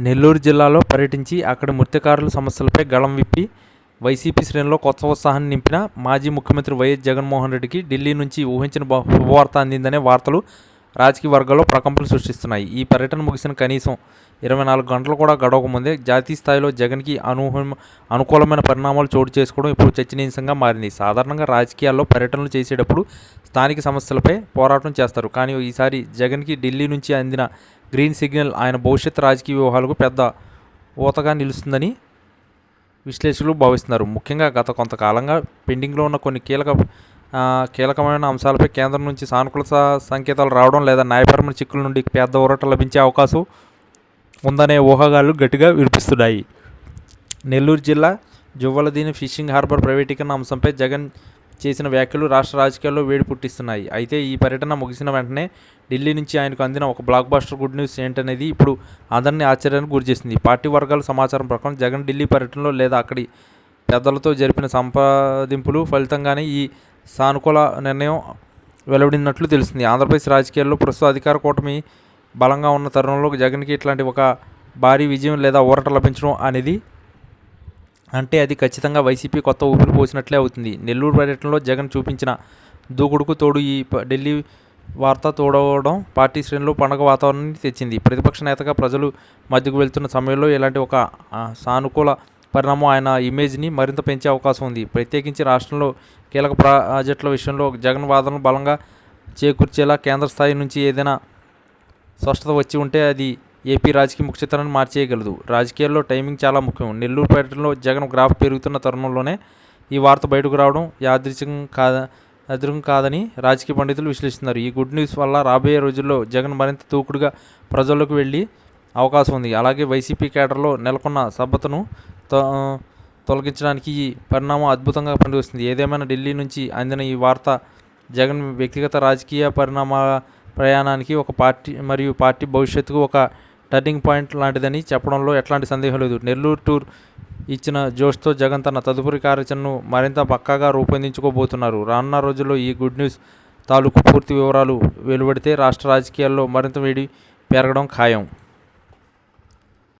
నెల్లూరు జిల్లాలో పర్యటించి అక్కడి మత్స్యకారుల సమస్యలపై గళం విప్పి వైసీపీ శ్రేణుల్లో కొత్త ఉత్సాహాన్ని నింపిన మాజీ ముఖ్యమంత్రి వైఎస్ జగన్మోహన్ రెడ్డికి ఢిల్లీ నుంచి ఊహించిన శుభవార్త అందిందనే వార్తలు రాజకీయ వర్గాల్లో ప్రకంపనలు సృష్టిస్తున్నాయి. ఈ పర్యటన ముగిసిన కనీసం 24 గంటలు కూడా గడవక ముందే జాతీయ స్థాయిలో జగన్కి అనుకూలమైన పరిణామాలు చోటు చేసుకోవడం ఇప్పుడు చర్చనీయాంశంగా మారింది. సాధారణంగా రాజకీయాల్లో పర్యటనలు చేసేటప్పుడు స్థానిక సమస్యలపై పోరాటం చేస్తారు. కానీ ఈసారి జగన్కి ఢిల్లీ నుంచి అందిన గ్రీన్ సిగ్నల్ ఆయన భవిష్యత్ రాజకీయ వ్యూహాలకు పెద్ద ఊతగా నిలుస్తుందని విశ్లేషకులు భావిస్తున్నారు. ముఖ్యంగా గత కొంతకాలంగా పెండింగ్లో ఉన్న కొన్ని కీలకమైన అంశాలపై కేంద్రం నుంచి సానుకూల సంకేతాలు రావడం లేదా న్యాయపరమైన చిక్కుల నుండి పెద్ద ఊరట లభించే అవకాశం ఉందనే ఊహాగాలు గట్టిగా వినిపిస్తున్నాయి. నెల్లూరు జిల్లా జువ్వలదీని ఫిషింగ్ హార్బర్ ప్రైవేటీకరణ అంశంపై జగన్ చేసిన వ్యాఖ్యలు రాష్ట్ర రాజకీయాల్లో వేడి పుట్టిస్తున్నాయి. అయితే ఈ పర్యటన ముగిసిన వెంటనే ఢిల్లీ నుంచి ఆయనకు అందిన ఒక బ్లాక్ బస్టర్ గుడ్ న్యూస్ ఏంటనేది ఇప్పుడు అందరినీ ఆశ్చర్యానికి గురిచేసింది. పార్టీ వర్గాల సమాచారం ప్రకారం జగన్ ఢిల్లీ పర్యటనలో లేదా అక్కడి పెద్దలతో జరిపిన సంప్రదింపులు ఫలితంగానే ఈ సానుకూల నిర్ణయం వెలువడినట్లు తెలుస్తుంది. ఆంధ్రప్రదేశ్ రాజకీయాల్లో ప్రస్తుత అధికార కూటమి బలంగా ఉన్న తరుణంలో జగన్కి ఇట్లాంటి ఒక భారీ విజయం లేదా ఊరట లభించడం అనేది అంటే అది ఖచ్చితంగా వైసీపీ కొత్త ఊపిరి పోసినట్లే అవుతుంది. నెల్లూరు పర్యటనలో జగన్ చూపించిన దూకుడుకు తోడు ఈ ఢిల్లీ వార్త తోడవడం పార్టీ శ్రేణులు పండుగ వాతావరణాన్ని తెచ్చింది. ప్రతిపక్ష నేతగా ప్రజలు మధ్యకు వెళ్తున్న సమయంలో ఇలాంటి ఒక సానుకూల పరిణామం ఆయన ఇమేజ్ని మరింత పెంచే అవకాశం ఉంది. ప్రత్యేకించి రాష్ట్రంలో కీలక ప్రాజెక్టుల విషయంలో జగన్ వాదనలు బలంగా చేకూర్చేలా కేంద్ర స్థాయి నుంచి ఏదైనా స్పష్టత వచ్చి ఉంటే అది ఏపీ రాజకీయ ముఖ్య చిత్రాన్ని మార్చేయగలదు. రాజకీయాల్లో టైమింగ్ చాలా ముఖ్యం. నెల్లూరు పర్యటనలో జగన్ గ్రాఫ్ పెరుగుతున్న తరుణంలోనే ఈ వార్త బయటకు రావడం యాదృచ్ఛికం కాదని రాజకీయ పండితులు విశ్లేషిస్తున్నారు. ఈ గుడ్ న్యూస్ వల్ల రాబోయే రోజుల్లో జగన్ మరింత దూకుడుగా ప్రజల్లోకి వెళ్ళి అవకాశం ఉంది. అలాగే వైసీపీ కేడర్లో నెలకొన్న సభ్యతను తొలగించడానికి ఈ పరిణామం అద్భుతంగా పనివస్తుంది. ఏదేమైనా ఢిల్లీ నుంచి అందిన ఈ వార్త జగన్ వ్యక్తిగత రాజకీయ ప్రయాణానికి ఒక పార్టీ భవిష్యత్తుకు ఒక టర్నింగ్ పాయింట్ లాంటిదని చెప్పడంలో ఎట్లాంటి సందేహం లేదు. నెల్లూరు టూర్ ఇచ్చిన జోష్తో జగన్ తన తదుపరి కార్యాచరణను మరింత పక్కాగా రూపొందించుకోబోతున్నారు. రానున్న రోజుల్లో ఈ గుడ్ న్యూస్ తాలూకు పూర్తి వివరాలు వెలువడితే రాష్ట్ర రాజకీయాల్లో మరింత వేడి పెరగడం ఖాయం.